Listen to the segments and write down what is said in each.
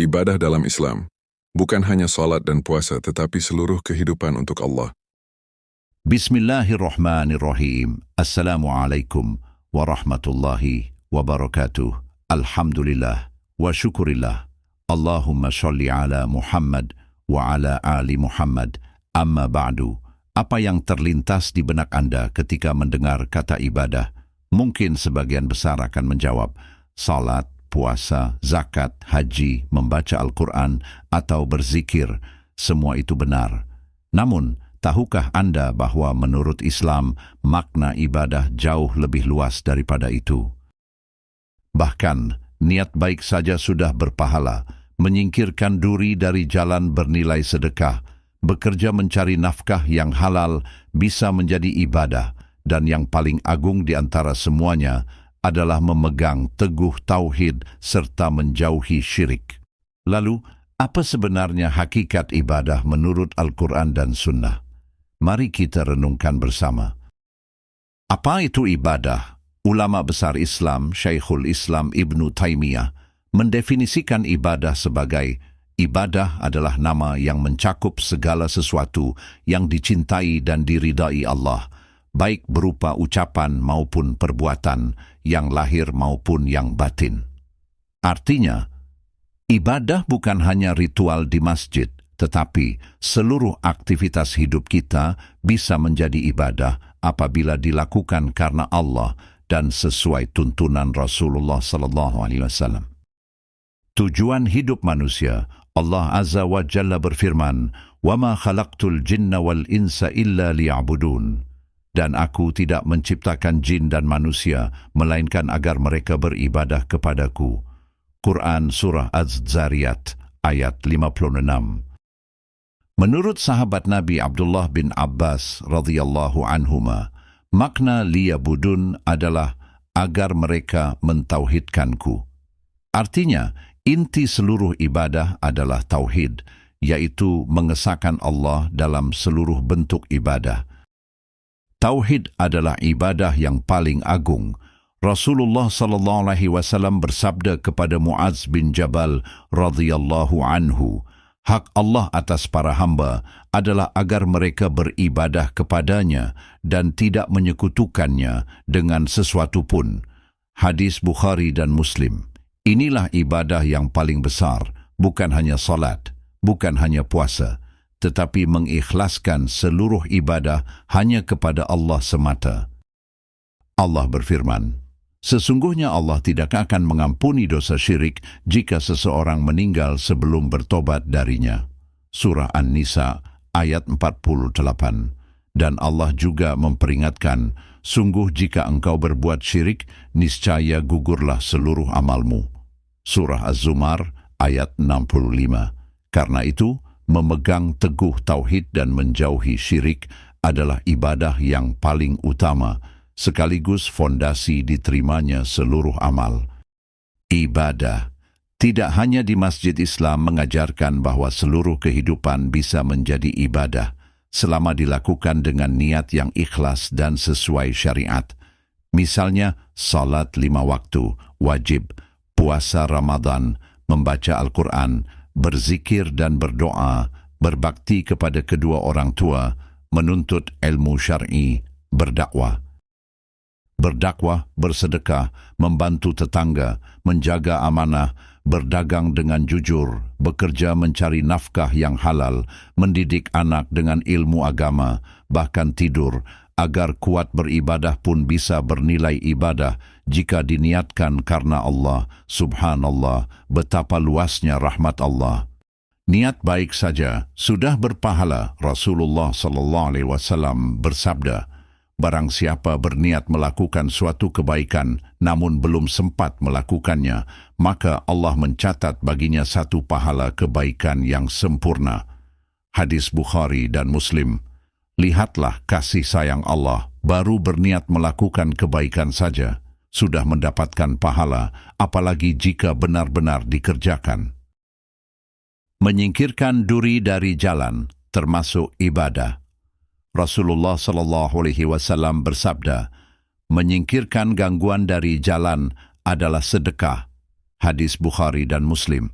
Ibadah dalam Islam bukan hanya salat dan puasa, tetapi seluruh kehidupan untuk Allah. Bismillahirrahmanirrahim. Assalamualaikum warahmatullahi wabarakatuh. Alhamdulillah wa syukurillah. Allahumma sholli ala Muhammad wa ala ali Muhammad. Amma ba'du. Apa yang terlintas di benak Anda ketika mendengar kata ibadah? Mungkin sebagian besar akan menjawab, salat, puasa, zakat, haji, membaca Al-Quran, atau berzikir. Semua itu benar. Namun, tahukah Anda bahwa menurut Islam, makna ibadah jauh lebih luas daripada itu? Bahkan, niat baik saja sudah berpahala, menyingkirkan duri dari jalan bernilai sedekah, bekerja mencari nafkah yang halal bisa menjadi ibadah, dan yang paling agung di antara semuanya adalah memegang teguh tauhid serta menjauhi syirik. Lalu, apa sebenarnya hakikat ibadah menurut Al-Quran dan Sunnah? Mari kita renungkan bersama. Apa itu ibadah? Ulama besar Islam, Syekhul Islam Ibnu Taimiyah, mendefinisikan ibadah sebagai ibadah adalah nama yang mencakup segala sesuatu yang dicintai dan diridai Allah, baik berupa ucapan maupun perbuatan, yang lahir maupun yang batin. Artinya, ibadah bukan hanya ritual di masjid, tetapi seluruh aktivitas hidup kita bisa menjadi ibadah apabila dilakukan karena Allah dan sesuai tuntunan Rasulullah SAW. Tujuan hidup manusia, Allah Azza wa Jalla berfirman, وَمَا خَلَقْتُ الْجِنَّ وَالْإِنسَ إِلَّا لِيَعْبُدُونَ. Dan aku tidak menciptakan jin dan manusia, melainkan agar mereka beribadah kepadaku. Quran Surah Az-Zariyat, ayat 56. Menurut sahabat Nabi Abdullah bin Abbas radhiyallahu anhuma, makna liyabudun adalah agar mereka mentauhidkanku. Artinya, inti seluruh ibadah adalah tauhid, yaitu mengesahkan Allah dalam seluruh bentuk ibadah. Tauhid adalah ibadah yang paling agung. Rasulullah SAW bersabda kepada Muaz bin Jabal radhiyallahu anhu, hak Allah atas para hamba adalah agar mereka beribadah kepadanya dan tidak menyekutukannya dengan sesuatu pun. Hadis Bukhari dan Muslim. Inilah ibadah yang paling besar, bukan hanya salat, bukan hanya puasa, tetapi mengikhlaskan seluruh ibadah hanya kepada Allah semata. Allah berfirman, sesungguhnya Allah tidak akan mengampuni dosa syirik jika seseorang meninggal sebelum bertobat darinya. Surah An-Nisa ayat 48. Dan Allah juga memperingatkan, sungguh jika engkau berbuat syirik, niscaya gugurlah seluruh amalmu. Surah Az-Zumar ayat 65. Karena itu, memegang teguh tauhid dan menjauhi syirik adalah ibadah yang paling utama, sekaligus fondasi diterimanya seluruh amal. Ibadah tidak hanya di Masjid Islam mengajarkan bahwa seluruh kehidupan bisa menjadi ibadah, selama dilakukan dengan niat yang ikhlas dan sesuai syariat. Misalnya, salat 5 waktu, wajib, puasa Ramadan, membaca Al-Quran, berzikir dan berdoa, berbakti kepada kedua orang tua, menuntut ilmu syar'i, berdakwah. Berdakwah, bersedekah, membantu tetangga, menjaga amanah, berdagang dengan jujur, bekerja mencari nafkah yang halal, mendidik anak dengan ilmu agama, bahkan tidur, agar kuat beribadah pun bisa bernilai ibadah jika diniatkan karena Allah. Subhanallah, betapa luasnya rahmat Allah. Niat baik saja sudah berpahala. Rasulullah SAW bersabda, barang siapa berniat melakukan suatu kebaikan namun belum sempat melakukannya, maka Allah mencatat baginya satu pahala kebaikan yang sempurna. Hadis Bukhari dan Muslim. Lihatlah kasih sayang Allah, baru berniat melakukan kebaikan saja, sudah mendapatkan pahala, apalagi jika benar-benar dikerjakan. Menyingkirkan duri dari jalan, termasuk ibadah. Rasulullah SAW bersabda, menyingkirkan gangguan dari jalan adalah sedekah. Hadis Bukhari dan Muslim.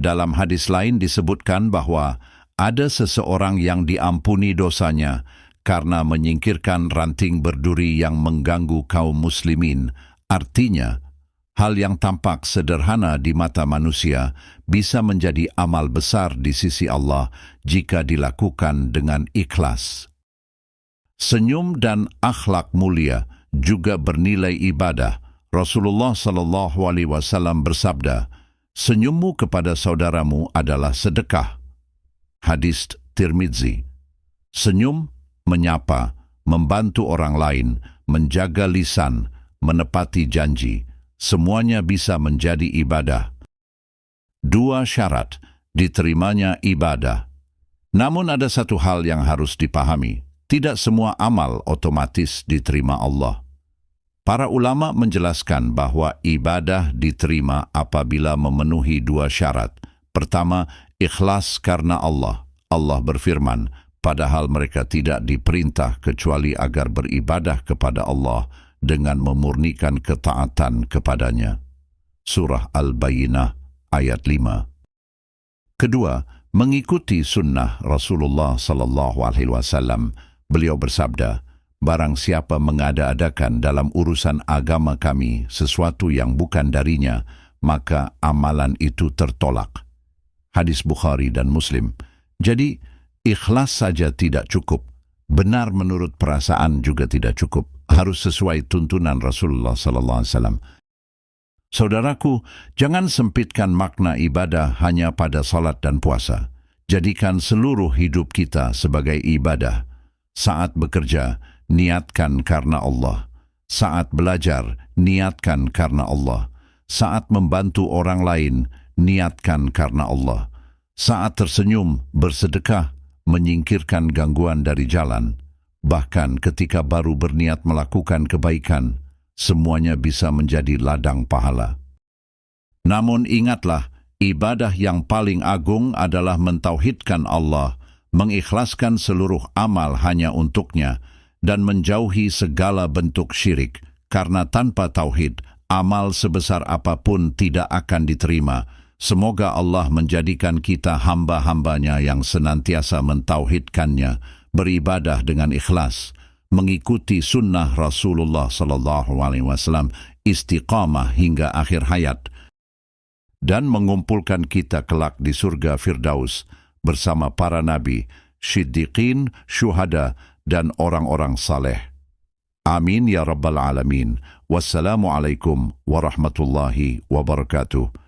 Dalam hadis lain disebutkan bahwa ada seseorang yang diampuni dosanya karena menyingkirkan ranting berduri yang mengganggu kaum muslimin. Artinya, hal yang tampak sederhana di mata manusia bisa menjadi amal besar di sisi Allah jika dilakukan dengan ikhlas. Senyum dan akhlak mulia juga bernilai ibadah. Rasulullah SAW bersabda, "Senyummu kepada saudaramu adalah sedekah." Hadis Tirmidzi. Senyum, menyapa, membantu orang lain, menjaga lisan, menepati janji, semuanya bisa menjadi ibadah. 2 syarat diterimanya ibadah. Namun ada satu hal yang harus dipahami. Tidak semua amal otomatis diterima Allah. Para ulama menjelaskan bahwa ibadah diterima apabila memenuhi 2 syarat. Pertama, ikhlas karena Allah. Allah berfirman, padahal mereka tidak diperintah kecuali agar beribadah kepada Allah dengan memurnikan ketaatan kepadanya. Surah Al-Bayyinah ayat 5. Kedua, mengikuti sunnah Rasulullah SAW. Beliau bersabda, barang siapa mengada-adakan dalam urusan agama kami sesuatu yang bukan darinya, maka amalan itu tertolak. Hadis Bukhari dan Muslim. Jadi, ikhlas saja tidak cukup. Benar menurut perasaan juga tidak cukup. Harus sesuai tuntunan Rasulullah SAW. Saudaraku, jangan sempitkan makna ibadah hanya pada salat dan puasa. Jadikan seluruh hidup kita sebagai ibadah. Saat bekerja, niatkan karena Allah. Saat belajar, niatkan karena Allah. Saat membantu orang lain, niatkan karena Allah. Saat tersenyum, bersedekah, menyingkirkan gangguan dari jalan. Bahkan ketika baru berniat melakukan kebaikan, semuanya bisa menjadi ladang pahala. Namun ingatlah, ibadah yang paling agung adalah mentauhidkan Allah, mengikhlaskan seluruh amal hanya untuknya, dan menjauhi segala bentuk syirik, karena tanpa tauhid, amal sebesar apapun tidak akan diterima. Semoga Allah menjadikan kita hamba-hambanya yang senantiasa mentauhidkannya, beribadah dengan ikhlas, mengikuti sunnah Rasulullah SAW, istiqamah hingga akhir hayat, dan mengumpulkan kita kelak di surga Firdaus bersama para nabi, syiddiqin, syuhada, dan orang-orang saleh. Amin ya rabbal alamin. Wassalamualaikum warahmatullahi wabarakatuh.